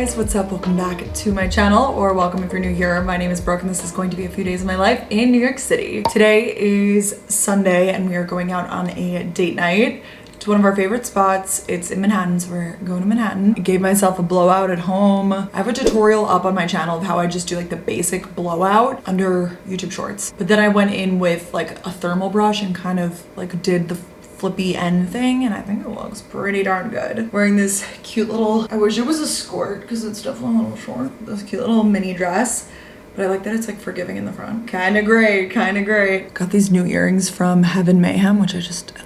guys, what's up? Welcome back to my channel, or welcome if you're new here. My name is Brooke and this is going to be a few days of my life in New York City. Today is Sunday and we are going out on a date night to one of our favorite spots. It's in Manhattan, so we're going to Manhattan. I gave myself a blowout at home. I have a tutorial up on my channel of how I just do like the basic blowout under YouTube Shorts. But then I went in with like a thermal brush and kind of like did the flippy end thing, and I think it looks pretty darn good. Wearing this cute little, I wish it was a skirt because it's definitely a little short. This cute little mini dress, but I like that it's like forgiving in the front. Kind of great, kind of great. Got these new earrings from Heaven Mayhem, which I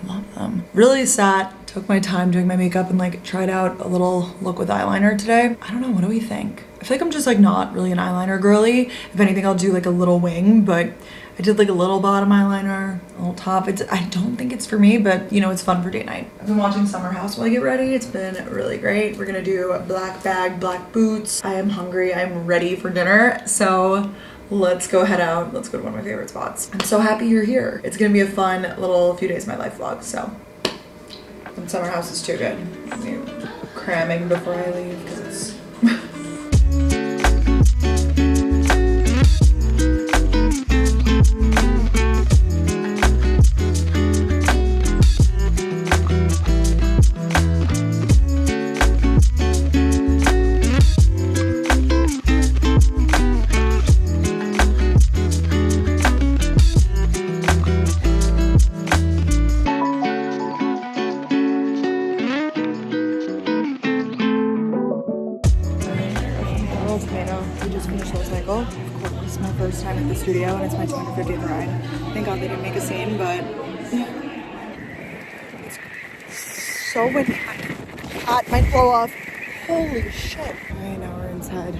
love them. Really took my time doing my makeup and like tried out a little look with eyeliner today. I don't know, what do we think? I feel like I'm just like not really an eyeliner girly. If anything, I'll do like a little wing, but I did like a little bottom eyeliner, a little top. I don't think it's for me, but you know, it's fun for date night. I've been watching Summer House while I get ready. It's been really great. We're gonna do a black bag, black boots. I am hungry, I'm ready for dinner. So let's go head out. Let's go to one of my favorite spots. I'm so happy you're here. It's gonna be a fun little few days of my life vlog, so. And Summer House is too good. I'm cramming before I leave because it's It's my first time at the studio and it's my 250th ride. Thank God they didn't make a scene, but it's so windy. Hot, might blow off. Holy shit. Alright, now we're inside.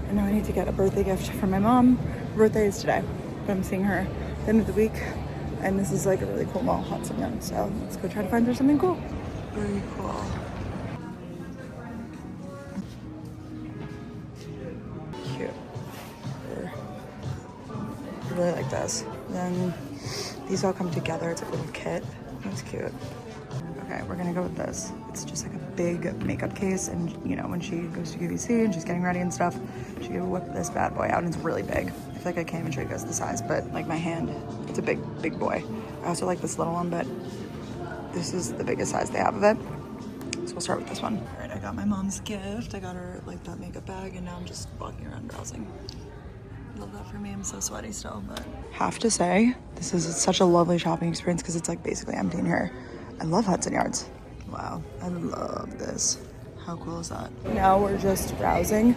And now I need to get a birthday gift for my mom. Her birthday is today, but I'm seeing her at the end of the week. And this is like a really cool mall, Hudson Young. So let's go try to find her something cool. Very cool. Cute. I really like this. Then these all come together. It's a little kit. That's cute. Okay, we're gonna go with this. It's just like a big makeup case, and you know, when she goes to QVC and she's getting ready and stuff, she can whip this bad boy out, and it's really big. I feel like I can't even show you guys the size, but like my hand, it's a big boy. I also like this little one, but this is the biggest size they have of it. So we'll start with this one. All right, I got my mom's gift. I got her like that makeup bag, and now I'm just walking around browsing. Love that for me. I'm so sweaty still, but have to say this is such a lovely shopping experience because it's like basically empty in here. I love Hudson Yards. Wow, I love this. How cool is that? Now we're just browsing.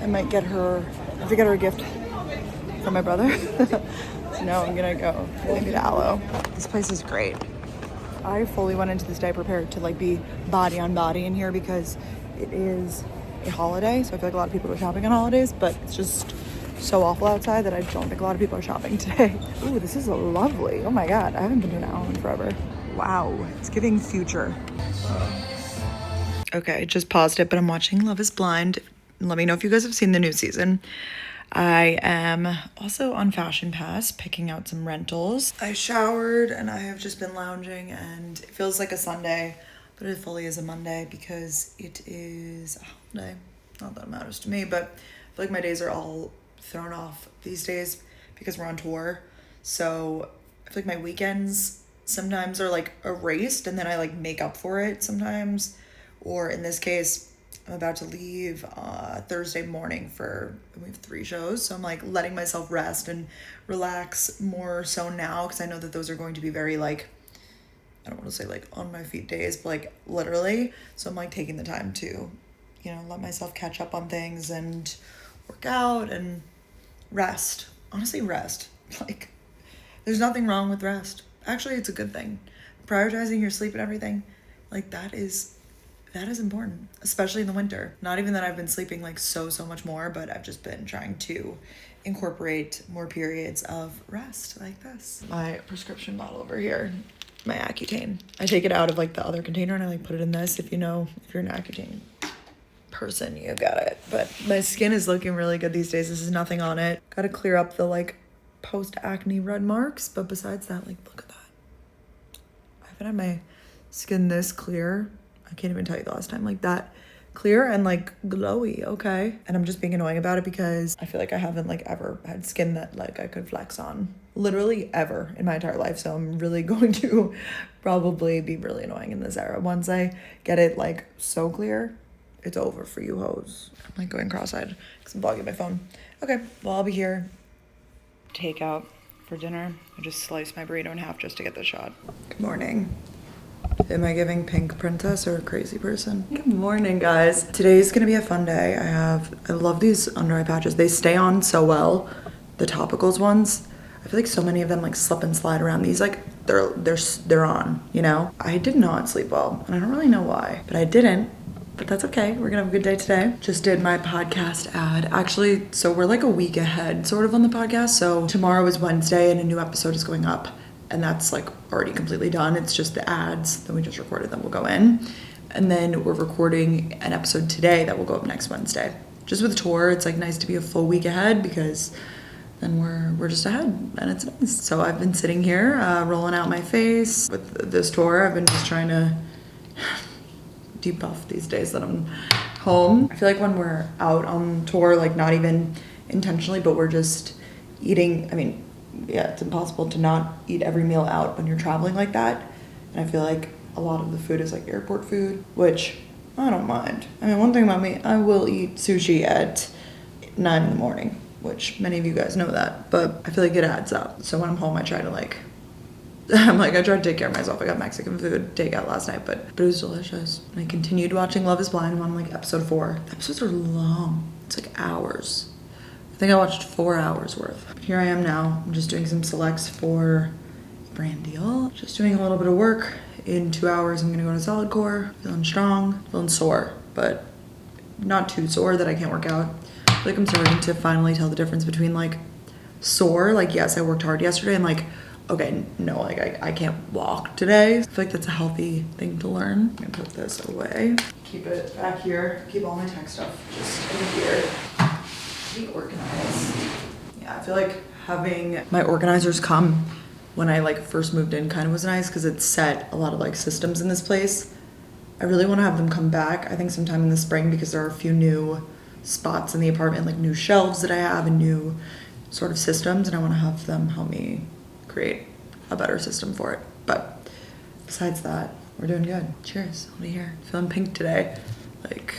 I might get her, I have to get her a gift from my brother. So now I'm gonna go maybe to Aloe. This place is great. I fully went into this day prepared to like be body on body in here because it is a holiday. So I feel like a lot of people go shopping on holidays, but it's just so awful outside that I don't think a lot of people are shopping today. Ooh, this is lovely. Oh my God, I haven't been to an Aloe in forever. Wow, it's giving future. Okay, just paused it, but I'm watching Love is Blind. Let me know if you guys have seen the new season. I am also on Fashion Pass picking out some rentals. I showered and I have just been lounging, and it feels like a Sunday, but it fully is a Monday because it is a holiday. Not that it matters to me, but I feel like my days are all thrown off these days because we're on tour. So I feel like my weekends sometimes are like erased and then I like make up for it sometimes. Or in this case, I'm about to leave Thursday morning we have 3 shows. So I'm like letting myself rest and relax more so now because I know that those are going to be very like, I don't want to say like on my feet days, but like literally. So I'm like taking the time to, you know, let myself catch up on things and work out and rest. Honestly, rest. Like, there's nothing wrong with rest. Actually, it's a good thing. Prioritizing your sleep and everything, like that is important, especially in the winter. Not even that I've been sleeping like so much more, but I've just been trying to incorporate more periods of rest like this. My prescription bottle over here, my Accutane. I take it out of like the other container and I like put it in this. If you're an Accutane person, you got it. But my skin is looking really good these days. This is nothing on it. Got to clear up the like post-acne red marks, but besides that, like look at that. I haven't had my skin this clear. I can't even tell you the last time. Like that clear and like glowy, okay? And I'm just being annoying about it because I feel like I haven't like ever had skin that like I could flex on. Literally ever in my entire life. So I'm really going to probably be really annoying in this era. Once I get it like so clear, it's over for you hoes. I'm like going cross-eyed because I'm vlogging my phone. Okay, well I'll be here. Takeout for dinner. I just sliced my burrito in half just to get the shot. Good morning. Am I giving pink princess or a crazy person? Good morning, guys. Today's gonna be a fun day. I love these under eye patches. They stay on so well, the topicals ones. I feel like so many of them like slip and slide around. These like they're on, you know? I did not sleep well, and I don't really know why, but I didn't. But that's okay. We're gonna have a good day today. Just did my podcast ad. Actually, so we're like a week ahead sort of on the podcast. So tomorrow is Wednesday and a new episode is going up. And that's like already completely done. It's just the ads that we just recorded that will go in. And then we're recording an episode today that will go up next Wednesday. Just with the tour, it's like nice to be a full week ahead because then we're just ahead and it's nice. So I've been sitting here rolling out my face with this tour. I've been just trying to debuff these days that I'm home. I feel like when we're out on tour, like not even intentionally, but we're just eating, I mean, yeah, it's impossible to not eat every meal out when you're traveling like that. And I feel like a lot of the food is like airport food, which I don't mind. I mean, one thing about me, I will eat sushi at 9 in the morning, which many of you guys know that, but I feel like it adds up. So when I'm home, I try to like, I try to take care of myself. I got Mexican food takeout last night, but it was delicious. And I continued watching Love is Blind. I'm on like episode 4. The episodes are long. It's like hours. I think I watched 4 hours worth. Here I am now. I'm just doing some selects for brand deal. Just doing a little bit of work. In 2 hours, I'm gonna go to solid core. Feeling strong, feeling sore, but not too sore that I can't work out. I feel like I'm starting to finally tell the difference between like sore, like yes, I worked hard yesterday, and like, okay, no, like I can't walk today. I feel like that's a healthy thing to learn. I'm gonna put this away. Keep it back here. Keep all my tech stuff just in here. Be organized. Yeah, I feel like having my organizers come when I like first moved in kind of was nice because it set a lot of like systems in this place. I really want to have them come back, I think sometime in the spring, because there are a few new spots in the apartment, like new shelves that I have and new sort of systems, and I want to have them help me create a better system for it. But besides that, we're doing good. Cheers. I'll be here. Feeling pink today. Like,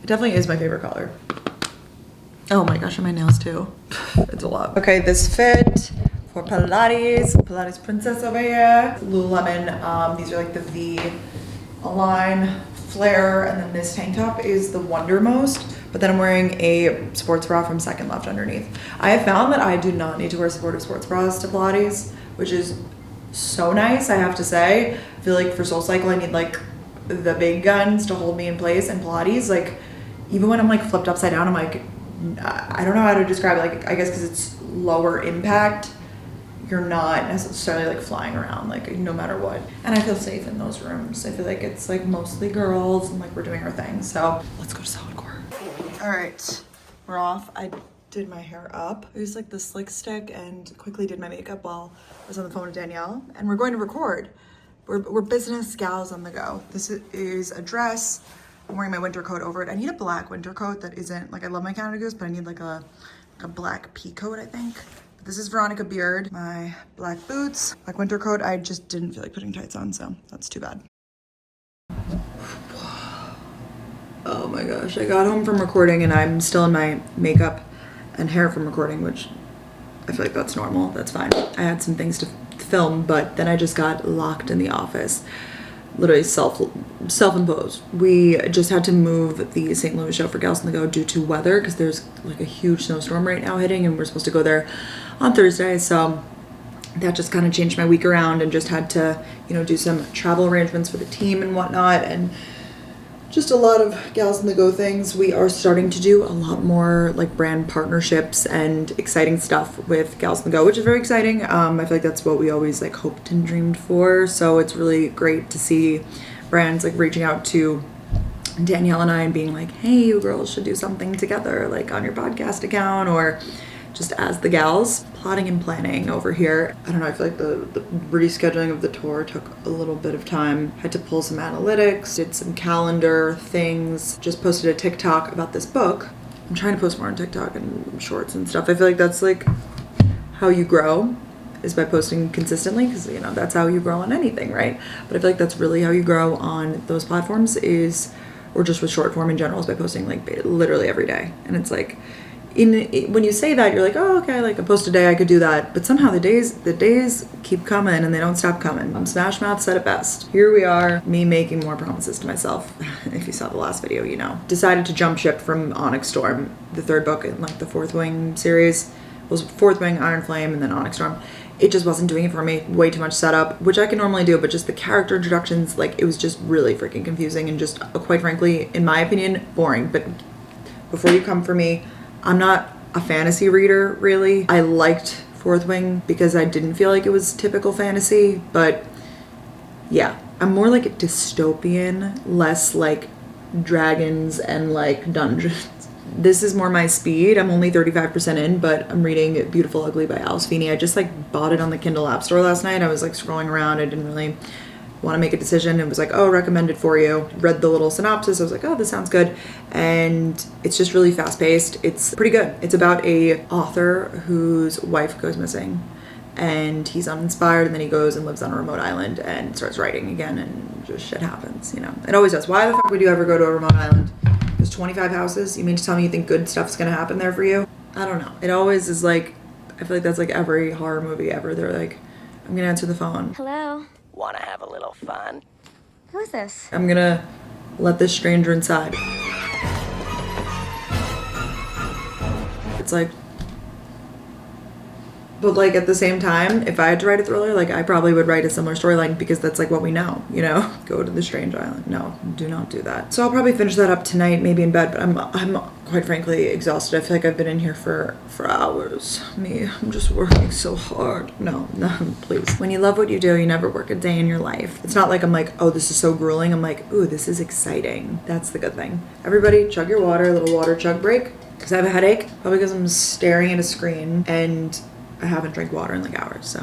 it definitely is my favorite color. Oh my gosh, and my nails too. It's a lot. Okay, this fit for Pilates princess over here. Lululemon, these are like the V-Align flare, and then this tank top is the Wondermost, but then I'm wearing a sports bra from Second Left underneath. I have found that I do not need to wear supportive sports bras to Pilates, which is so nice, I have to say. I feel like for SoulCycle, I need like the big guns to hold me in place, and Pilates, like even when I'm like flipped upside down, I'm like, I don't know how to describe it. Like, I guess because it's lower impact, you're not necessarily like flying around like no matter what. And I feel safe in those rooms. I feel like it's like mostly girls and like we're doing our thing. So let's go to solid core. All right, we're off. I did my hair up. I used like the slick stick and quickly did my makeup while I was on the phone with Danielle. And we're going to record. We're business gals on the go. This is a dress. I'm wearing my winter coat over it. I need a black winter coat that isn't, like I love my Canada Goose, but I need like a black pea coat, I think. But this is Veronica Beard. My black boots, black winter coat. I just didn't feel like putting tights on, so that's too bad. Oh my gosh, I got home from recording and I'm still in my makeup and hair from recording, which I feel like that's normal, that's fine. I had some things to film, but then I just got locked in the office. Literally self-imposed. We just had to move the St. Louis show for Gals on the Go due to weather because there's like a huge snowstorm right now hitting and we're supposed to go there on Thursday. So that just kind of changed my week around and just had to, you know, do some travel arrangements for the team and whatnot, and just a lot of Gals on the Go things. We are starting to do a lot more like brand partnerships and exciting stuff with Gals on the Go, which is very exciting. I feel like that's what we always like hoped and dreamed for. So it's really great to see brands like reaching out to Danielle and I and being like, hey, you girls should do something together, like on your podcast account, or just as the gals, plotting and planning over here. I don't know, I feel like the rescheduling of the tour took a little bit of time. Had to pull some analytics, did some calendar things, just posted a TikTok about this book. I'm trying to post more on TikTok and shorts and stuff. I feel like that's like how you grow, is by posting consistently, because you know that's how you grow on anything, right? But I feel like that's really how you grow on those platforms, is, or just with short form in general, is by posting like literally every day. And it's like, when you say that, you're like, oh, okay, like a post a day, I could do that. But somehow the days keep coming and they don't stop coming. Smash Mouth said it best. Here we are, me making more promises to myself. If you saw the last video, you know. Decided to jump ship from Onyx Storm, the third book in like the Fourth Wing series. It was Fourth Wing, Iron Flame, and then Onyx Storm. It just wasn't doing it for me. Way too much setup, which I can normally do, but just the character introductions, like it was just really freaking confusing and just, quite frankly, in my opinion, boring. But before you come for me, I'm not a fantasy reader, really. I liked Fourth Wing because I didn't feel like it was typical fantasy, but yeah, I'm more like a dystopian, less like dragons and like dungeons. This is more my speed. I'm only 35% in, but I'm reading Beautiful Ugly by Alice Feeney. I just like bought it on the Kindle App Store last night. I was like scrolling around. I didn't really want to make a decision. It was like, oh, recommended for you. Read the little synopsis. I was like, oh, this sounds good. And it's just really fast paced. It's pretty good. It's about a author whose wife goes missing and he's uninspired, and then he goes and lives on a remote island and starts writing again, and just shit happens, you know. It always does. Why the fuck would you ever go to a remote island? There's 25 houses. You mean to tell me you think good stuff's gonna happen there for you? I don't know. It always is like, I feel like that's like every horror movie ever. They're like, I'm gonna answer the phone. Hello. Wanna have a little fun? Who is this? I'm gonna let this stranger inside. It's like, but like at the same time, if I had to write a thriller, like I probably would write a similar storyline, because that's like what we know, you know? Go to the strange island. No, do not do that. So I'll probably finish that up tonight, maybe in bed, but I'm quite frankly exhausted. I feel like I've been in here for hours. I'm just working so hard. No, please. When you love what you do, you never work a day in your life. It's not like I'm like, oh, this is so grueling. I'm like, ooh, this is exciting. That's the good thing. Everybody chug your water, a little water chug break, because I have a headache, probably because I'm staring at a screen and I haven't drank water in like hours. So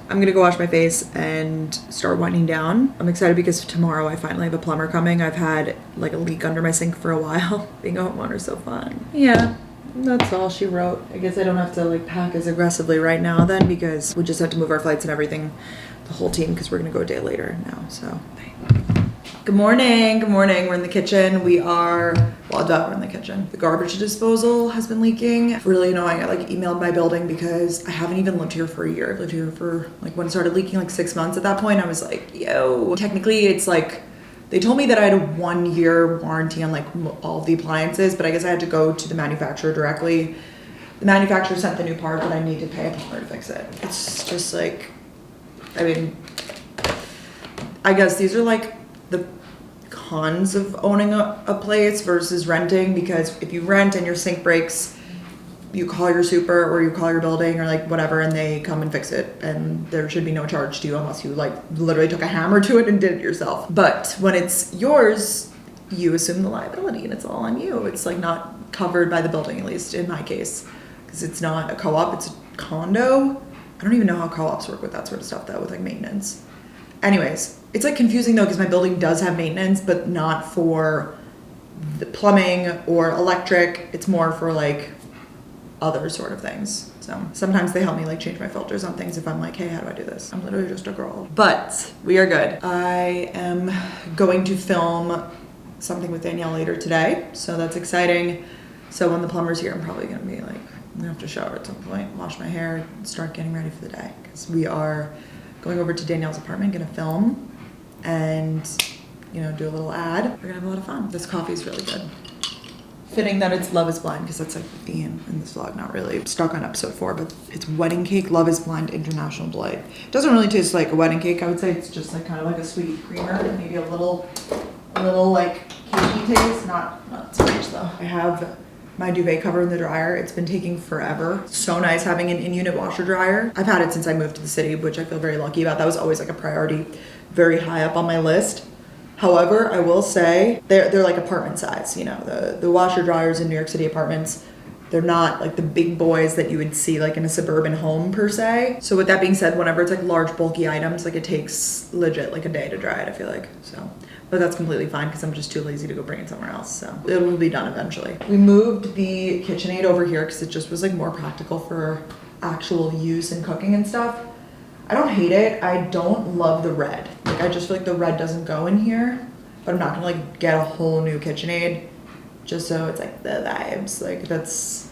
I'm gonna go wash my face and start winding down. I'm excited because tomorrow I finally have a plumber coming. I've had like a leak under my sink for a while. Being a homeowner is so fun. Yeah, that's all she wrote. I guess I don't have to like pack as aggressively right now then, because we just have to move our flights and everything, the whole team, because we're gonna go a day later now. So good morning, good morning. We're in the kitchen. We are, well, we're in the kitchen. The garbage disposal has been leaking. Really annoying. I like emailed my building because I haven't even lived here for a year. I've lived here for like, when it started leaking, like 6 months. At that point, I was like, yo, technically it's like, they told me that I had a 1-year warranty on like all the appliances, but I guess I had to go to the manufacturer directly. The manufacturer sent the new part, but I need to pay a plumber to fix it. It's just like, I mean, I guess these are like the cons of owning a place versus renting, because if you rent and your sink breaks, you call your super or you call your building or like whatever, and they come and fix it, and there should be no charge to you unless you like literally took a hammer to it and did it yourself. But when it's yours, you assume the liability and it's all on you. It's like not covered by the building, at least in my case, because it's not a co-op, it's a condo. I don't even know how co-ops work with that sort of stuff though, with like maintenance. Anyways, it's like confusing though, because my building does have maintenance, but not for the plumbing or electric. It's more for like other sort of things. So sometimes they help me like change my filters on things if I'm like, hey, how do I do this? I'm literally just a girl. But we are good. I am going to film something with Danielle later today, so that's exciting. So when the plumber's here, I'm probably gonna be like, I'm gonna have to shower at some point, wash my hair, start getting ready for the day, because we are going over to Danielle's apartment, gonna film and, you know, do a little ad. We're gonna have a lot of fun. This coffee is really good. Fitting that it's Love is Blind, because that's like the theme in this vlog. Not really stuck on episode 4, but it's wedding cake, Love is Blind, International Delight. It doesn't really taste like a wedding cake, I would say. It's just like kind of like a sweet creamer, maybe a little like cakey taste. Not so much though. I have my duvet cover in the dryer. It's been taking forever. So nice having an in-unit washer dryer. I've had it since I moved to the city, which I feel very lucky about. That was always like a priority, very high up on my list. However, I will say they're like apartment size, you know, the washer dryers in New York City apartments, They're not like the big boys that you would see like in a suburban home per se. So with that being said, whenever it's like large bulky items, like it takes legit like a day to dry it, I feel like. So, but that's completely fine because I'm just too lazy to go bring it somewhere else. So it will be done eventually. We moved the KitchenAid over here because it just was like more practical for actual use and cooking and stuff. I don't hate it. I don't love the red. Like I just feel like the red doesn't go in here, but I'm not gonna like get a whole new KitchenAid just so it's like the vibes. Like that's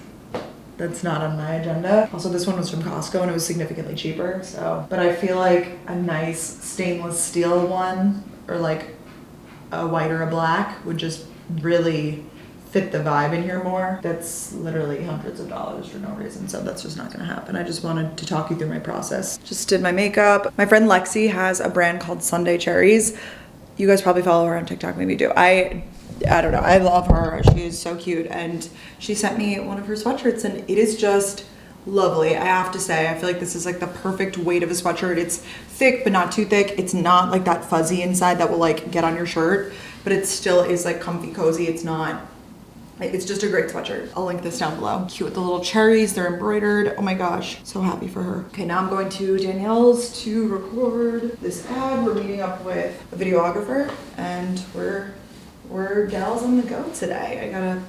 not on my agenda. Also, this one was from Costco and it was significantly cheaper. So, but I feel like a nice stainless steel one or like a white or a black would just really fit the vibe in here more. That's literally hundreds of dollars for no reason. So that's just not gonna happen. I just wanted to talk you through my process. Just did my makeup. My friend Lexi has a brand called Sunday Cherries. You guys probably follow her on TikTok, maybe you do. I don't know, I love her. She is so cute. And she sent me one of her sweatshirts and it is just lovely. I have to say, I feel like this is like the perfect weight of a sweatshirt. It's thick, but not too thick. It's not like that fuzzy inside that will like get on your shirt, but it still is like comfy, cozy. It's just a great sweatshirt. I'll link this down below. Cute with the little cherries, they're embroidered. Oh my gosh, so happy for her. Okay, now I'm going to Danielle's to record this ad. We're meeting up with a videographer and we're gals on the go today. I got a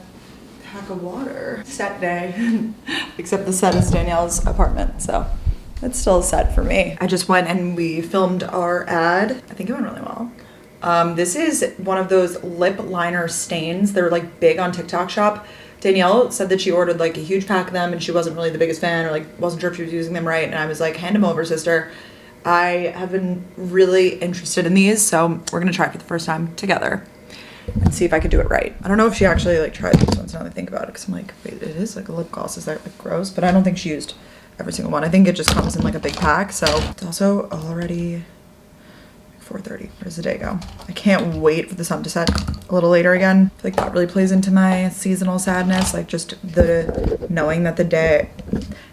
pack of water. Set day, except the set is Danielle's apartment, so it's still a set for me. I just went and we filmed our ad. I think it went really well. This is one of those lip liner stains. They're like big on TikTok Shop. Danielle said that she ordered like a huge pack of them and she wasn't really the biggest fan or like wasn't sure if she was using them right. And I was like, hand them over, sister. I have been really interested in these, so we're gonna try for the first time together and see if I could do it right. I don't know if she actually like tried these ones now that I think about it, because I'm like, wait, it is like a lip gloss. Is that like gross? But I don't think she used every single one. I think it just comes in like a big pack. So it's also already 4:30. Where does the day go? I can't wait for the sun to set a little later again. I feel like that really plays into my seasonal sadness, like just the knowing that the day,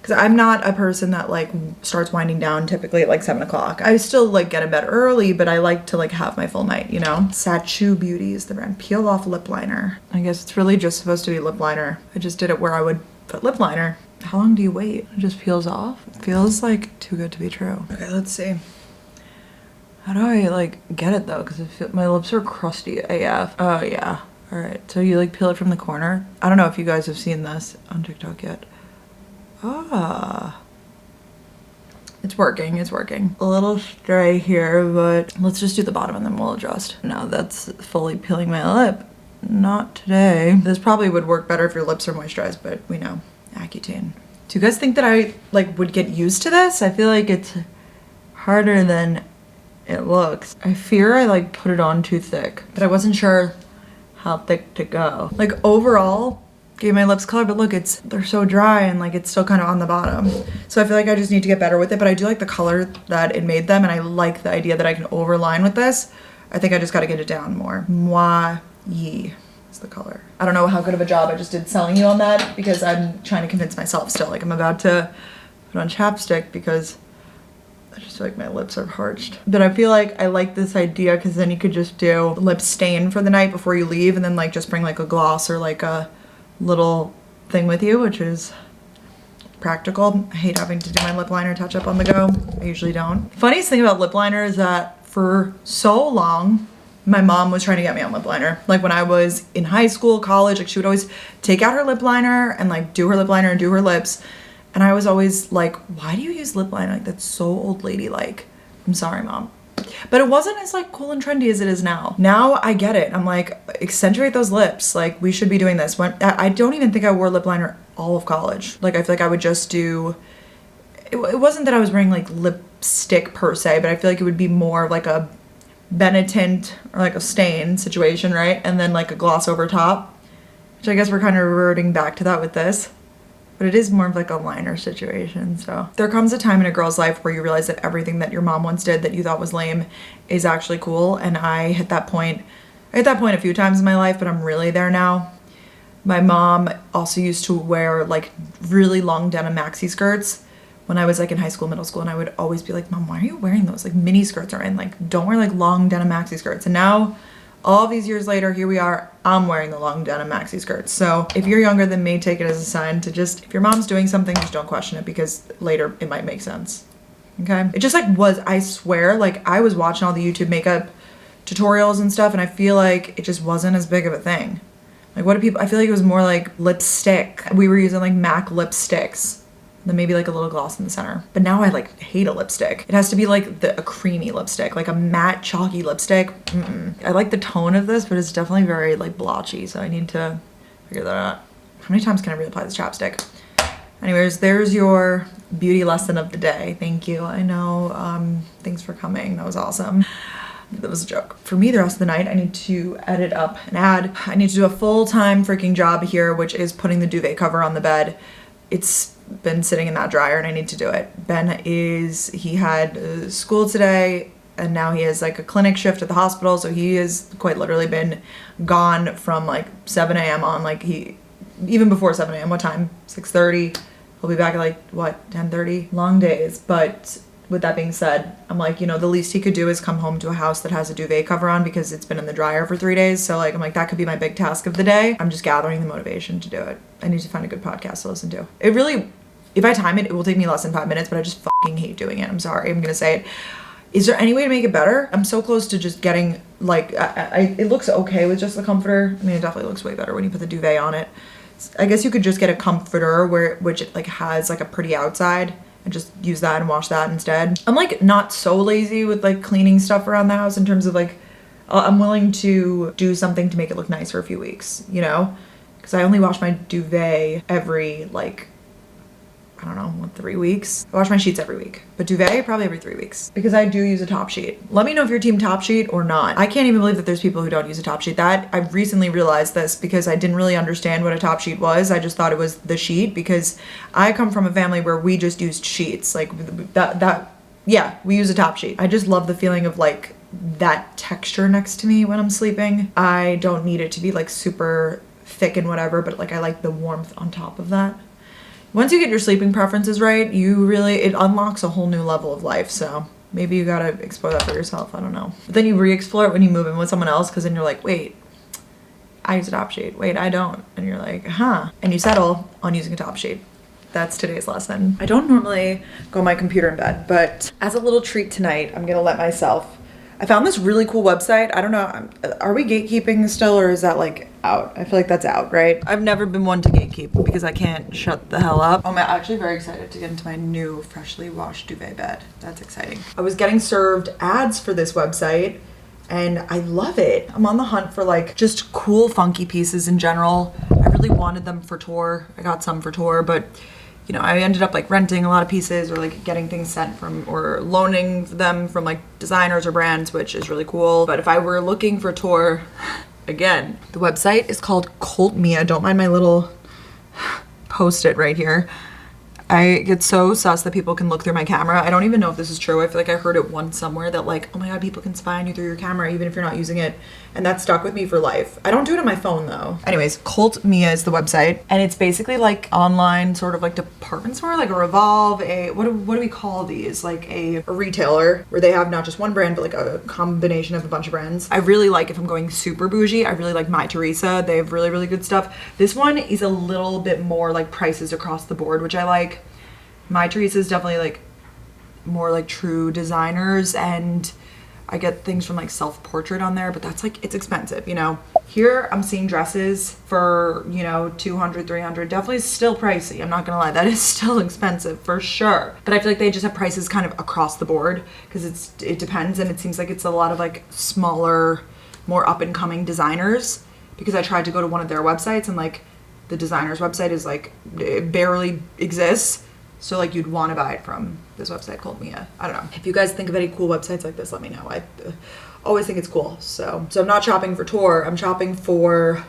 because I'm not a person that like starts winding down typically at like 7 o'clock. I still like get in bed early, but I like to like have my full night, you know? Sachu Beauty is the brand. Peel off lip liner. I guess it's really just supposed to be lip liner. I just did it where I would put lip liner. How long do you wait? It just peels off. It feels like too good to be true. Okay, let's see. How do I like get it though? Because my lips are crusty AF. Oh yeah. All right. So you like peel it from the corner. I don't know if you guys have seen this on TikTok yet. Ah. It's working. It's working. A little stray here, but let's just do the bottom and then we'll adjust. No, that's fully peeling my lip. Not today. This probably would work better if your lips are moisturized, but we know. Accutane. Do you guys think that I like would get used to this? I feel like it's harder than it looks. I fear I like put it on too thick, but I wasn't sure how thick to go. Like overall, gave my lips color, but look, they're so dry and like it's still kind of on the bottom. So I feel like I just need to get better with it, but I do like the color that it made them and I like the idea that I can overline with this. I think I just got to get it down more. Moi Yi is the color. I don't know how good of a job I just did selling you on that because I'm trying to convince myself still. Like I'm about to put on chapstick because I just feel like my lips are parched. But I feel like I like this idea because then you could just do lip stain for the night before you leave and then like just bring like a gloss or like a little thing with you, which is practical. I hate having to do my lip liner touch up on the go. I usually don't. Funniest thing about lip liner is that for so long, my mom was trying to get me on lip liner. Like when I was in high school, college, like she would always take out her lip liner and like do her lip liner and do her lips. And I was always like, why do you use lip liner? Like that's so old lady like. I'm sorry, mom. But it wasn't as like cool and trendy as it is now. Now I get it. I'm like, accentuate those lips. Like we should be doing this. When I don't even think I wore lip liner all of college. Like I feel like I would just do, it wasn't that I was wearing like lipstick per se, but I feel like it would be more like a Benetint or like a stain situation, right? And then like a gloss over top, which I guess we're kind of reverting back to that with this. But it is more of like a liner situation. So there comes a time in a girl's life where you realize that everything that your mom once did that you thought was lame is actually cool. And I hit that point a few times in my life, but I'm really there now. My mom also used to wear like really long denim maxi skirts when I was like in high school, middle school. And I would always be like, Mom, why are you wearing those? Like mini skirts are in, like don't wear like long denim maxi skirts. And now all these years later, here we are. I'm wearing the long denim maxi skirts. So if you're younger than me, take it as a sign to just, if your mom's doing something, just don't question it, because later it might make sense. Okay? It just like was, I swear, like I was watching all the YouTube makeup tutorials and stuff, and I feel like it just wasn't as big of a thing. Like what do people, I feel like it was more like lipstick. We were using like MAC lipsticks. Then maybe like a little gloss in the center. But now I like hate a lipstick. It has to be like a creamy lipstick, like a matte chalky lipstick. I like the tone of this, but it's definitely very like blotchy. So I need to figure that out. How many times can I reapply this chapstick? Anyways, there's your beauty lesson of the day. Thank you. I know, thanks for coming. That was awesome. That was a joke. For me, the rest of the night, I need to edit up an ad. I need to do a full-time freaking job here, which is putting the duvet cover on the bed. It's been sitting in that dryer and I need to do it. Ben he had school today and now he has like a clinic shift at the hospital. So he has quite literally been gone from like 7 a.m. on, like even before 7 a.m. What time? 6:30. He'll be back at like what, 10:30? Long days. But with that being said, I'm like, you know, the least he could do is come home to a house that has a duvet cover on because it's been in the dryer for 3 days. So like, I'm like, that could be my big task of the day. I'm just gathering the motivation to do it. I need to find a good podcast to listen to. It really, if I time it, it will take me less than 5 minutes, but I just fucking hate doing it. I'm sorry, I'm gonna say it. Is there any way to make it better? I'm so close to just getting like, it looks okay with just the comforter. I mean, it definitely looks way better when you put the duvet on it. I guess you could just get a comforter which it like has like a pretty outside, and just use that and wash that instead. I'm like not so lazy with like cleaning stuff around the house in terms of like, I'm willing to do something to make it look nice for a few weeks, you know? Because I only wash my duvet every like, I don't know, 3 weeks? I wash my sheets every week, but duvet probably every 3 weeks because I do use a top sheet. Let me know if you're team top sheet or not. I can't even believe that there's people who don't use a top sheet. That I've recently realized this because I didn't really understand what a top sheet was. I just thought it was the sheet because I come from a family where we just used sheets. Like yeah, we use a top sheet. I just love the feeling of like that texture next to me when I'm sleeping. I don't need it to be like super thick and whatever, but like I like the warmth on top of that. Once you get your sleeping preferences right, it unlocks a whole new level of life. So maybe you gotta explore that for yourself. I don't know. But then you re-explore it when you move in with someone else, because then you're like, wait, I use a top sheet. Wait, I don't. And you're like, huh. And you settle on using a top sheet. That's today's lesson. I don't normally go on my computer in bed, but as a little treat tonight, I'm gonna let myself. I found this really cool website. I don't know, are we gatekeeping still, or is that like out? I feel like that's out, right? I've never been one to gatekeep because I can't shut the hell up. I'm actually very excited to get into my new freshly washed duvet bed. That's exciting. I was getting served ads for this website and I love it. I'm on the hunt for like just cool, funky pieces in general. I really wanted them for tour. I got some for tour, but you know, I ended up like renting a lot of pieces or like getting things sent from or loaning them from like designers or brands, which is really cool. But if I were looking for tour, again, the website is called Cult Mia. Don't mind my little post-it right here. I get so sus that people can look through my camera. I don't even know if this is true. I feel like I heard it once somewhere that like, oh my God, people can spy on you through your camera even if you're not using it. And that stuck with me for life. I don't do it on my phone though. Anyways, Cult Mia is the website. And it's basically like online sort of like department store, like a Revolve, what do we call these? Like a retailer where they have not just one brand, but like a combination of a bunch of brands. I really like, if I'm going super bougie, I really like My Teresa. They have really, really good stuff. This one is a little bit more like prices across the board, which I like. My Teresa is definitely like more like true designers, and I get things from like self-portrait on there, but that's like, it's expensive, you know. Here I'm seeing dresses for, you know, 200, 300, definitely still pricey. I'm not gonna lie, that is still expensive for sure. But I feel like they just have prices kind of across the board because it depends, and it seems like it's a lot of like smaller, more up and coming designers, because I tried to go to one of their websites and like the designer's website is like, it barely exists. So like you'd want to buy it from this website called Mia. I don't know. If you guys think of any cool websites like this, let me know. I always think it's cool. So I'm not shopping for tour. I'm shopping for,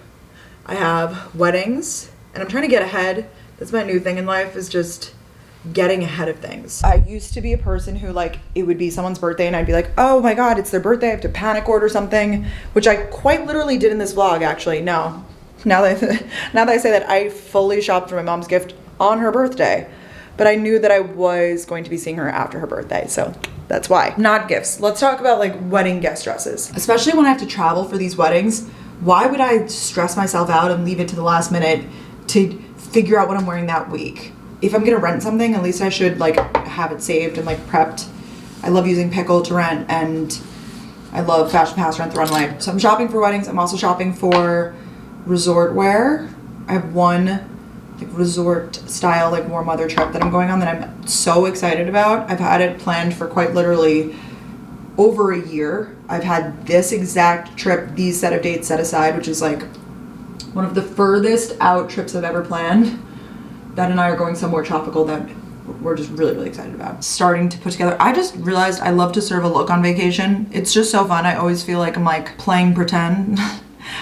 I have weddings and I'm trying to get ahead. That's my new thing in life, is just getting ahead of things. I used to be a person who like, it would be someone's birthday and I'd be like, oh my God, it's their birthday. I have to panic order something, which I quite literally did in this vlog actually. No, now that I say that, I fully shopped for my mom's gift on her birthday. But I knew that I was going to be seeing her after her birthday, so that's why. Not gifts. Let's talk about like wedding guest dresses. Especially when I have to travel for these weddings. why would I stress myself out and leave it to the last minute to figure out what I'm wearing that week? If I'm gonna rent something, at least I should like have it saved and like prepped. I love using Pickle to rent, and I love Fashion Pass Rent the Runway. So I'm shopping for weddings. I'm also shopping for resort wear. I have one like resort style like warm weather trip that I'm going on that I'm so excited about. I've had it planned for quite literally over a year. I've had this exact trip, these set of dates set aside, which is like one of the furthest out trips I've ever planned. Ben and I are going somewhere tropical that we're just really, really excited about. Starting to put together. I just realized I love to serve a look on vacation. It's just so fun. I always feel like I'm like playing pretend.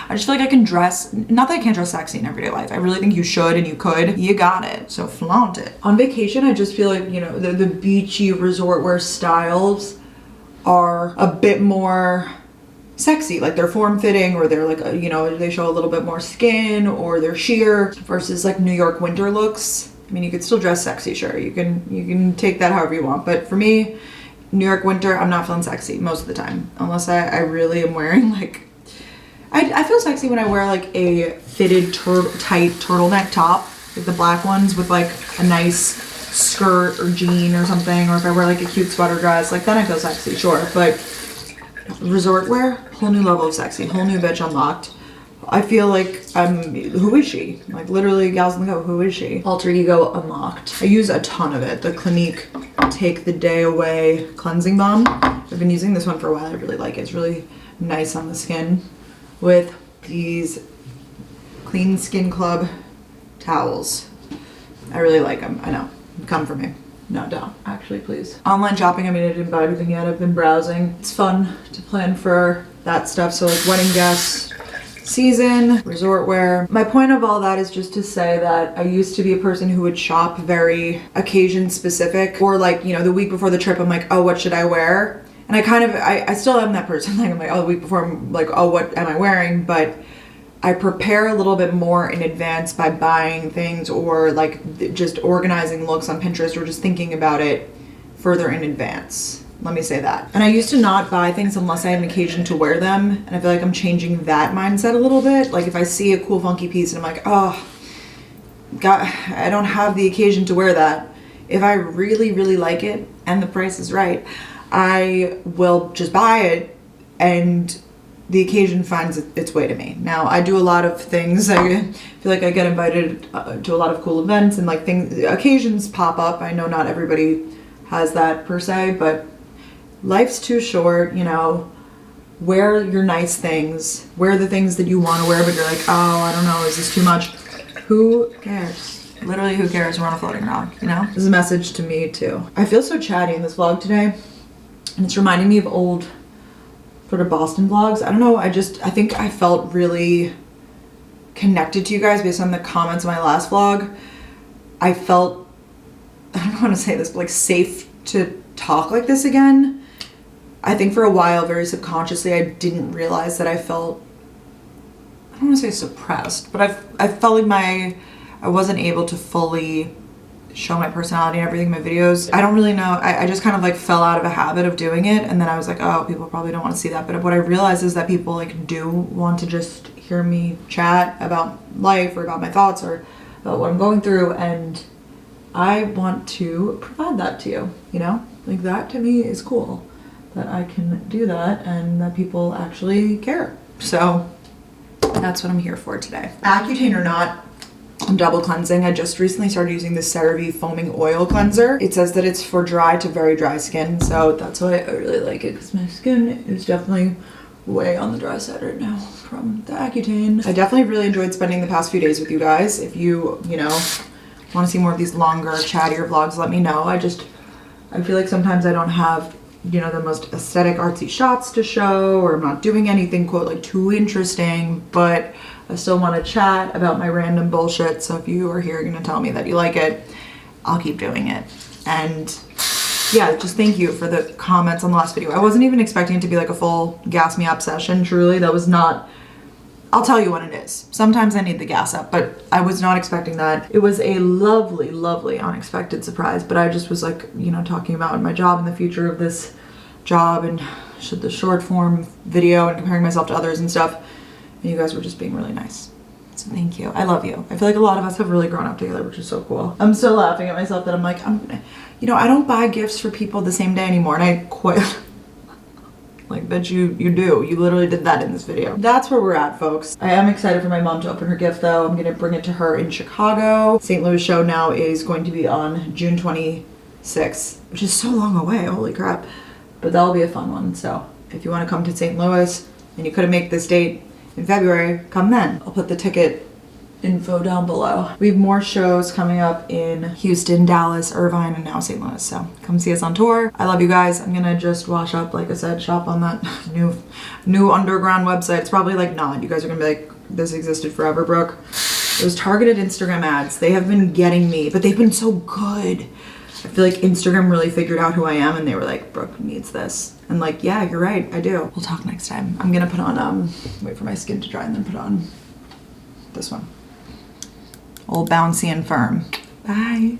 I just feel like I can dress, not that I can't dress sexy in everyday life. I really think you should and you could. You got it. So flaunt it. On vacation, I just feel like, you know, the beachy resort wear styles are a bit more sexy. Like they're form-fitting, or they're like, you know, they show a little bit more skin, or they're sheer, versus like New York winter looks. I mean, you could still dress sexy, sure. You can take that however you want. But for me, New York winter, I'm not feeling sexy most of the time. Unless I really am wearing like, I feel sexy when I wear like a fitted tight turtleneck top, like the black ones with like a nice skirt or jean or something. Or if I wear like a cute sweater dress, like then I feel sexy, sure. But resort wear, whole new level of sexy, whole new bitch unlocked. I feel like who is she? Like literally gals in the go, who is she? Alter ego unlocked. I use a ton of it. The Clinique Take the Day Away Cleansing Balm. I've been using this one for a while. I really like it. It's really nice on the skin with these Clean Skin Club towels. I really like them. I know. Come for me. No, don't. Actually, please. Online shopping, I mean, I didn't buy anything yet. I've been browsing. It's fun to plan for that stuff. So like wedding guests, season, resort wear. My point of all that is just to say that I used to be a person who would shop very occasion specific, or like, you know, the week before the trip, I'm like, oh, what should I wear? And I still am that person. Like I'm like, oh, the week before I'm like, oh, what am I wearing? But I prepare a little bit more in advance by buying things, or like just organizing looks on Pinterest, or just thinking about it further in advance. Let me say that. And I used to not buy things unless I have an occasion to wear them. And I feel like I'm changing that mindset a little bit. Like if I see a cool funky piece and I'm like, oh, God, I don't have the occasion to wear that. If I really, really like it and the price is right, I will just buy it and the occasion finds its way to me. Now, I do a lot of things. I feel like I get invited to a lot of cool events, and like occasions pop up. I know not everybody has that per se, but life's too short, you know. Wear your nice things. Wear the things that you want to wear, but you're like, oh, I don't know, is this too much? Who cares? Literally, who cares? We're on a floating rock, you know? This is a message to me, too. I feel so chatty in this vlog today, and it's reminding me of old sort of Boston vlogs. I don't know, I think I felt really connected to you guys based on the comments of my last vlog. I felt, I don't know how to say this, but like safe to talk like this again. I think for a while, very subconsciously, I didn't realize that I felt, I don't want to say suppressed, but I felt like I wasn't able to fully show my personality and everything in my videos. I don't really know. I just kind of like fell out of a habit of doing it, and then I was like, oh, people probably don't want to see that. But what I realized is that people like do want to just hear me chat about life, or about my thoughts, or about what I'm going through, and I want to provide that to you, you know? Like that to me is cool, that I can do that and that people actually care. So that's what I'm here for today. Accutane or not, I'm double cleansing. I just recently started using the CeraVe foaming oil cleanser. It says that it's for dry to very dry skin, so that's why I really like it, because my skin is definitely way on the dry side right now from the Accutane. I definitely really enjoyed spending the past few days with you guys. If you know, want to see more of these longer, chattier vlogs, let me know. I feel like sometimes I don't have, you know, the most aesthetic artsy shots to show, or I'm not doing anything quote like too interesting, but I still want to chat about my random bullshit. So if you are here gonna tell me that you like it, I'll keep doing it. And yeah, just thank you for the comments on the last video. I wasn't even expecting it to be like a full gas me up session, truly. That was not, I'll tell you when it is. Sometimes I need the gas up, but I was not expecting that. It was a lovely, lovely unexpected surprise, but I just was like, you know, talking about my job and the future of this job, and the short form video, and comparing myself to others and stuff. and you guys were just being really nice. So thank you. I love you. I feel like a lot of us have really grown up together, which is so cool. I'm still laughing at myself that I'm like, you know, I don't buy gifts for people the same day anymore, and I quit. Like, bet you do. You literally did that in this video. That's where we're at, folks. I am excited for my mom to open her gift, though. I'm gonna bring it to her in Chicago. St. Louis show now is going to be on June 26th, which is so long away. Holy crap. But that'll be a fun one. So if you want to come to St. Louis and you couldn't make this date in February, come then. I'll put the ticket info down below. We have more shows coming up in Houston, Dallas, Irvine, and now St. Louis. So come see us on tour. I love you guys. I'm gonna just wash up, like I said, shop on that new underground website. It's probably like not. You guys are gonna be like, this existed forever, Brooke. Those targeted Instagram ads, they have been getting me, but they've been so good. I feel like Instagram really figured out who I am, and they were like, Brooke needs this. And like, yeah, you're right, I do. We'll talk next time. I'm gonna put on, wait for my skin to dry and then put on this one. All bouncy and firm. Bye.